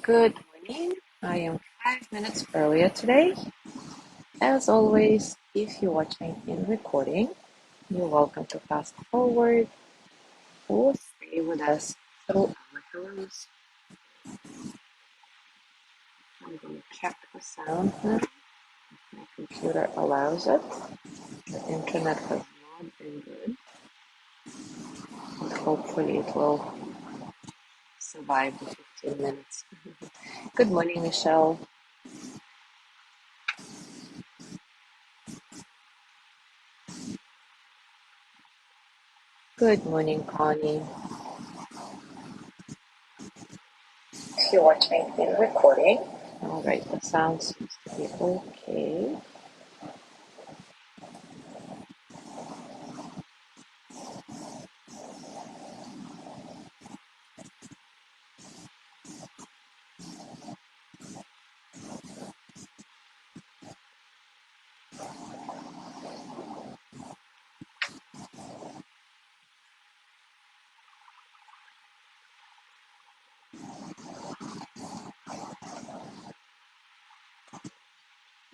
Good morning. I am 5 minutes earlier today. As always, if you're watching in recording, you're welcome to fast forward or stay with us through our hellos. I'm going to check the sound now. My computer allows it. The internet has not been good, but hopefully it will survive the 15 minutes. Good morning, Michelle. Good morning, Connie. If you're watching in recording. All right, the sound seems to be okay.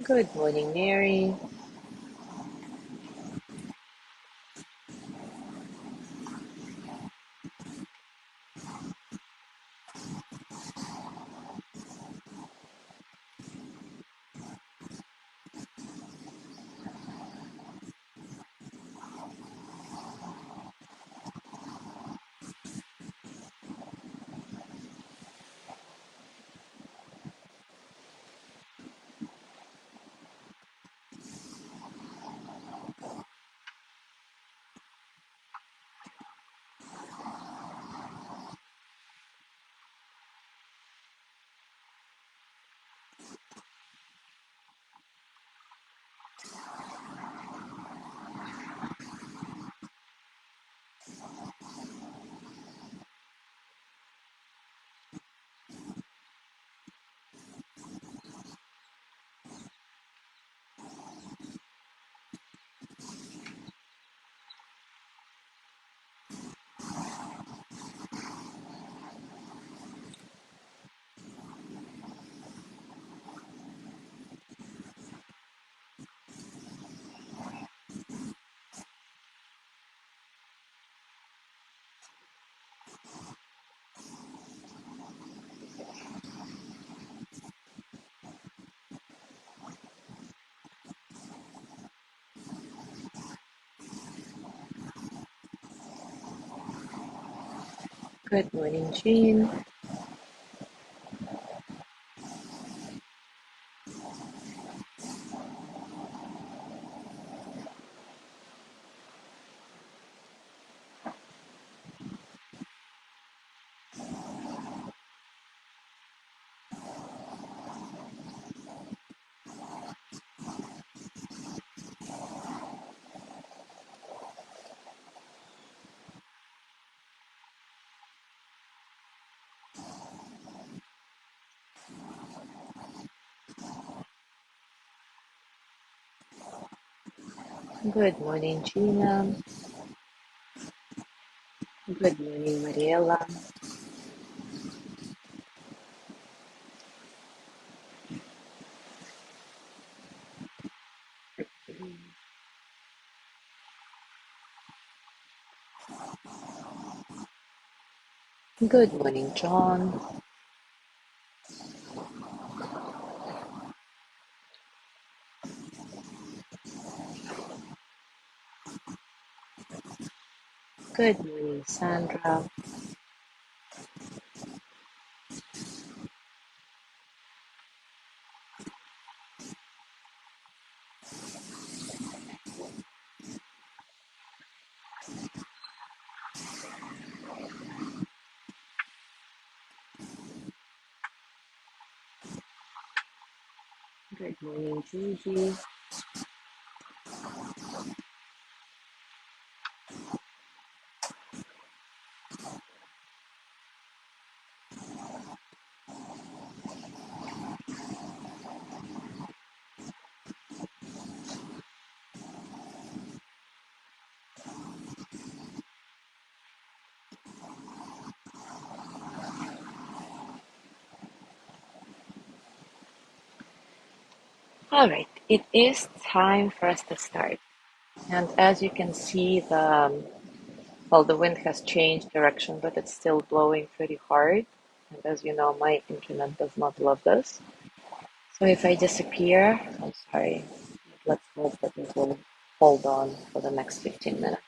Good morning, Mary. Good morning, Jean. Good morning, Gina. Good morning, Mariela. Good morning, John. Good morning, Sandra. Good morning, Gigi. All right, it is time for us to start. And as you can see, the wind has changed direction, but it's still blowing pretty hard. And as you know, my internet does not love this. So if I disappear, I'm sorry. Let's hope that it will hold on for the next 15 minutes.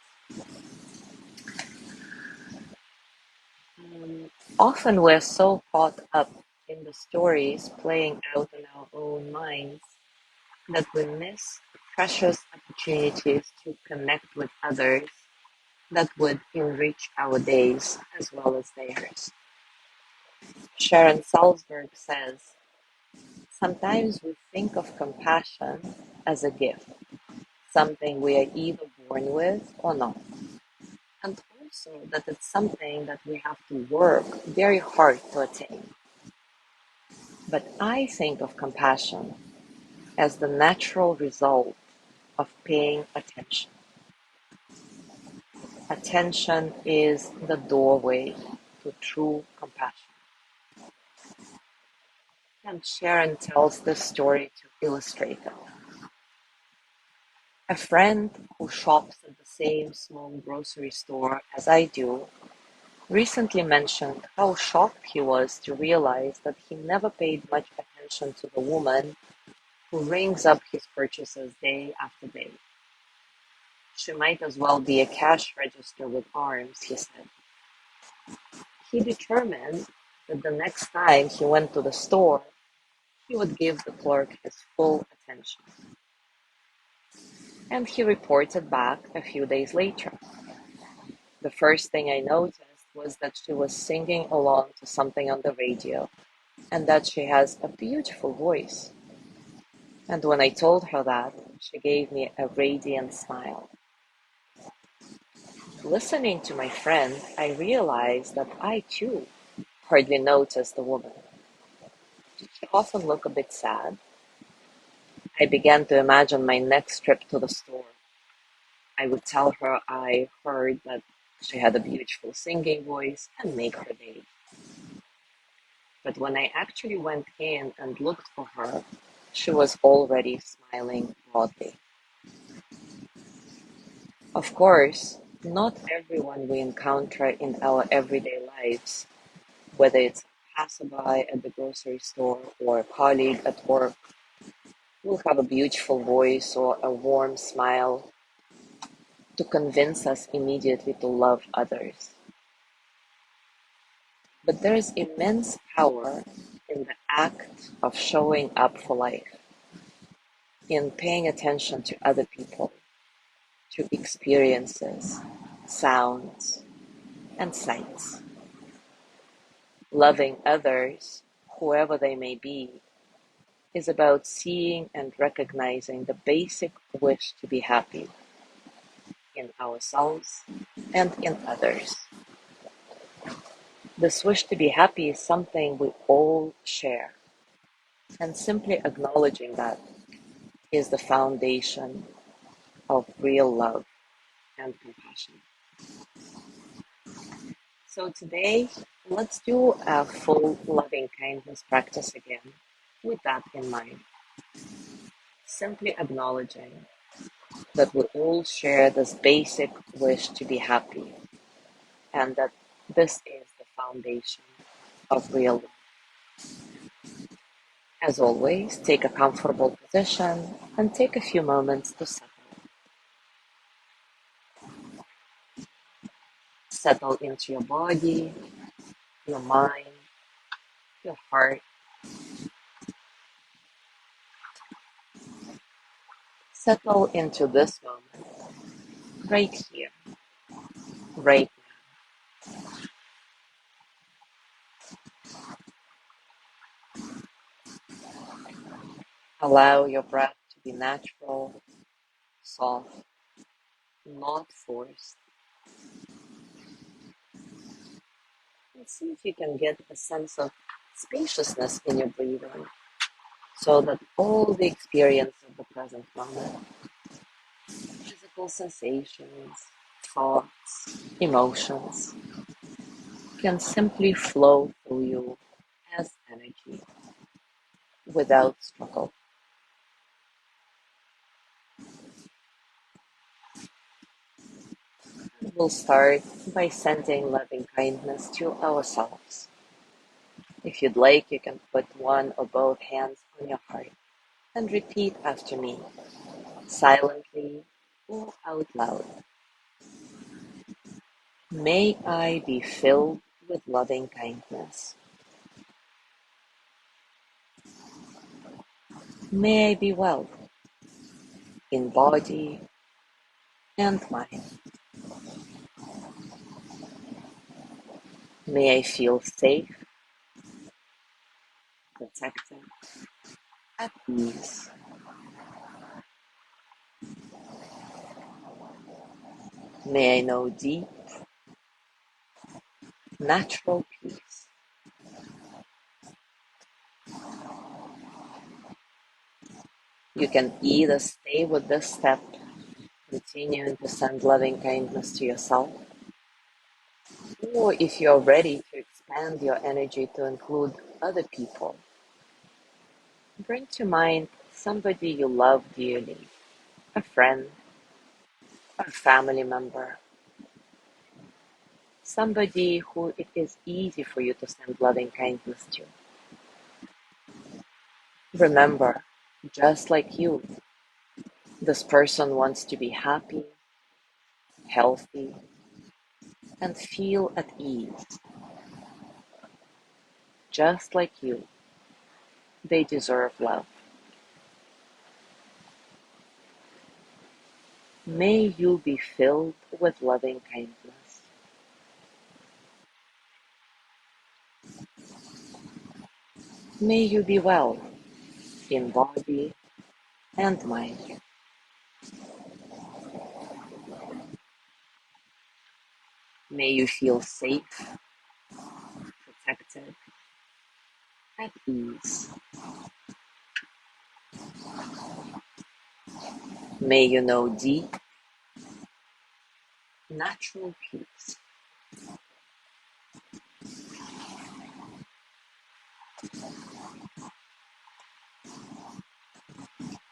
Often we're so caught up in the stories playing out in our own minds that we miss precious opportunities to connect with others that would enrich our days as well as theirs. Sharon Salzberg says, sometimes we think of compassion as a gift, something we are either born with or not, and also that it's something that we have to work very hard to attain. But I think of compassion as the natural result of paying attention. Attention is the doorway to true compassion. And Sharon tells this story to illustrate it. A friend who shops at the same small grocery store as I do recently mentioned how shocked he was to realize that he never paid much attention to the woman who rings up his purchases day after day. She might as well be a cash register with arms, he said. He determined that the next time he went to the store, he would give the clerk his full attention. And he reported back a few days later. The first thing I noticed was that she was singing along to something on the radio, and that she has a beautiful voice. And when I told her that, she gave me a radiant smile. Listening to my friend, I realized that I too hardly noticed the woman. Did she often look a bit sad? I began to imagine my next trip to the store. I would tell her I heard that she had a beautiful singing voice and make her day. But when I actually went in and looked for her, she was already smiling broadly. Of course, not everyone we encounter in our everyday lives, whether it's a passerby at the grocery store or a colleague at work, will have a beautiful voice or a warm smile to convince us immediately to love others. But there is immense power in the act of showing up for life, in paying attention to other people, to experiences, sounds, and sights. Loving others, whoever they may be, is about seeing and recognizing the basic wish to be happy in ourselves and in others. This wish to be happy is something we all share, and simply acknowledging that is the foundation of real love and compassion. So today, let's do a full loving kindness practice again with that in mind. Simply acknowledging that we all share this basic wish to be happy and that this is the foundation of real love. As always, take a comfortable position and take a few moments to settle. Settle into your body, your mind, your heart. Settle into this moment, right here, right now. Allow your breath to be natural, soft, not forced. And see if you can get a sense of spaciousness in your breathing so that all the experience of the present moment, physical sensations, thoughts, emotions, can simply flow through you as energy without struggle. We'll start by sending loving kindness to ourselves. If you'd like, you can put one or both hands on your heart and repeat after me, silently or out loud. May I be filled with loving kindness. May I be well in body and mind. May I feel safe, protected, at ease. May I know deep, natural peace. You can either stay with this step, continuing to send loving kindness to yourself, or if you're ready to expand your energy to include other people, bring to mind somebody you love dearly, a friend, a family member, somebody who it is easy for you to send loving kindness to. Remember, just like you, this person wants to be happy, healthy, and feel at ease. Just like you, they deserve love. May you be filled with loving kindness. May you be well in body and mind. May you feel safe, protected, at ease. May you know deep, natural peace.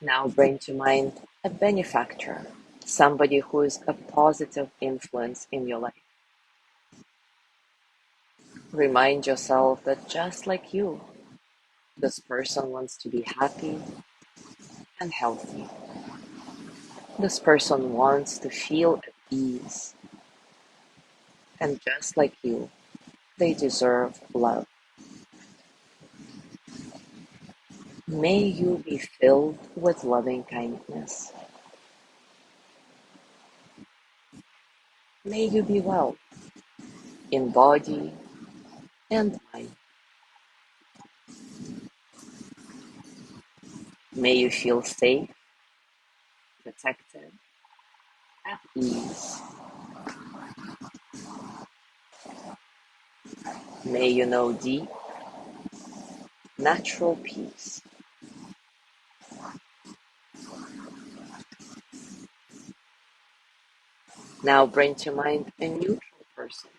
Now bring to mind a benefactor, somebody who is a positive influence in your life. Remind yourself that just like you, this person wants to be happy and healthy. This person wants to feel at ease. And just like you, they deserve love. May you be filled with loving kindness. May you be well in body and mind. May you feel safe, protected, at ease. May you know deep, natural peace. Now bring to mind a neutral person.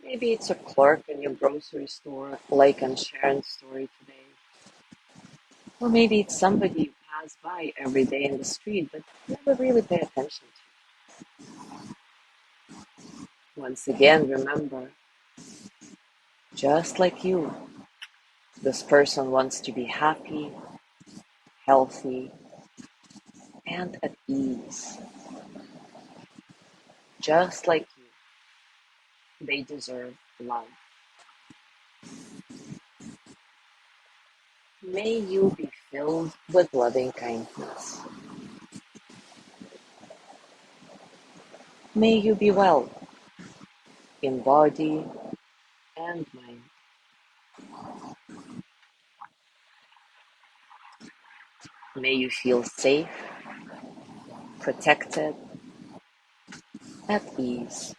Maybe it's a clerk in your grocery store, like in Sharon's story today. Or maybe it's somebody you pass by every day in the street but never really pay attention to. Once again, remember, just like you, this person wants to be happy, healthy, and at ease. Just like you, they deserve love. May you be filled with loving kindness. May you be well in body and mind. May you feel safe, protected, at ease.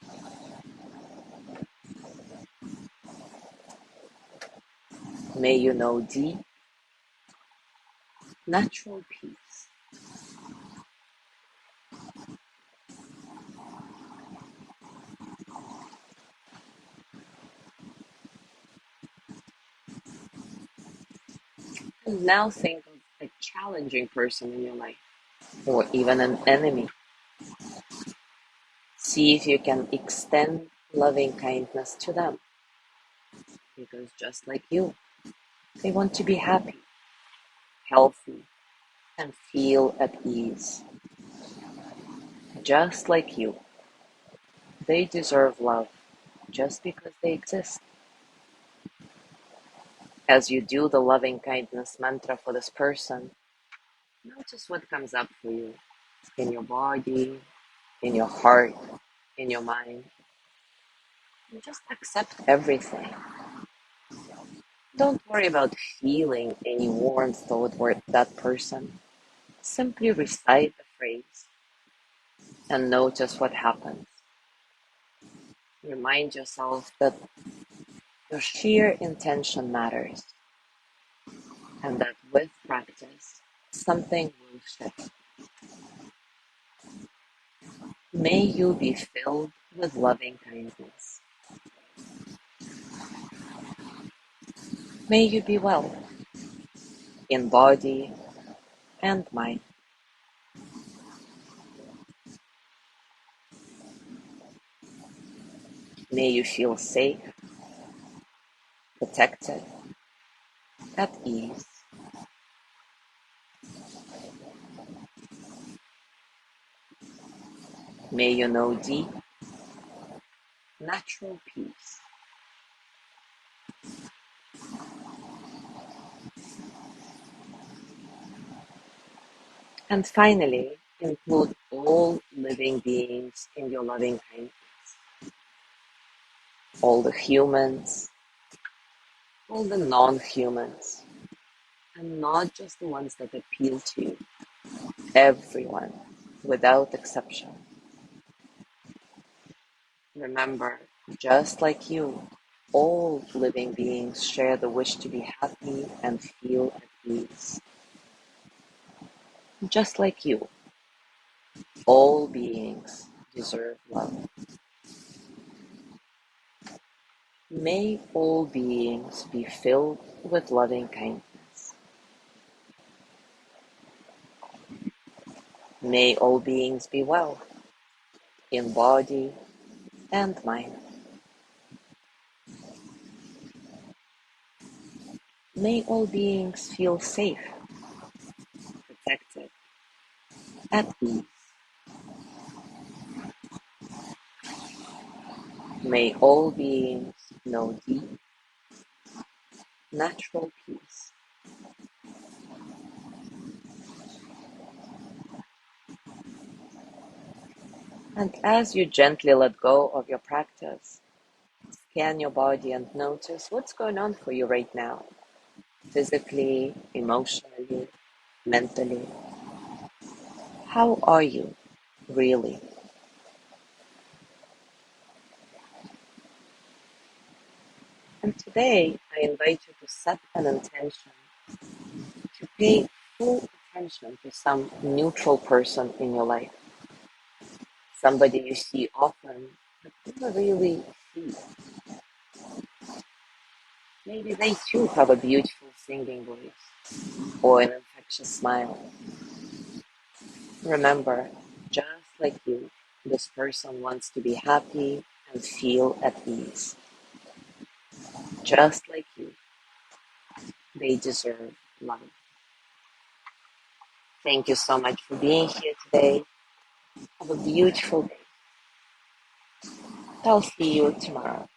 May you know deep, natural peace. And now think of a challenging person in your life, or even an enemy. See if you can extend loving kindness to them, because just like you, they want to be happy, healthy, and feel at ease. Just like you, they deserve love just because they exist. As you do the loving kindness mantra for this person, notice what comes up for you in your body, in your heart, in your mind. And just accept everything. Don't worry about feeling any warmth toward that person. Simply recite the phrase and notice what happens. Remind yourself that your sheer intention matters and that with practice, something will shift. May you be filled with loving kindness. May you be well in body and mind. May you feel safe, protected, at ease. May you know deep, natural peace. And finally, include all living beings in your loving kindness. All the humans, all the non-humans, and not just the ones that appeal to you. Everyone, without exception. Remember, just like you, all living beings share the wish to be happy and feel at ease. Just like you, all beings deserve love. May all beings be filled with loving kindness. May all beings be well in body and mind. May all beings feel safe, protected, at ease. May all beings know deep, natural peace. And as you gently let go of your practice, scan your body and notice what's going on for you right now, physically, emotionally, mentally. How are you, really? And today, I invite you to set an intention to pay full attention to some neutral person in your life, somebody you see often but never really see. Maybe they too have a beautiful singing voice or an infectious smile. Remember, just like you, this person wants to be happy and feel at ease. Just like you, they deserve love. Thank you so much for being here today. Have a beautiful day. I'll see you tomorrow.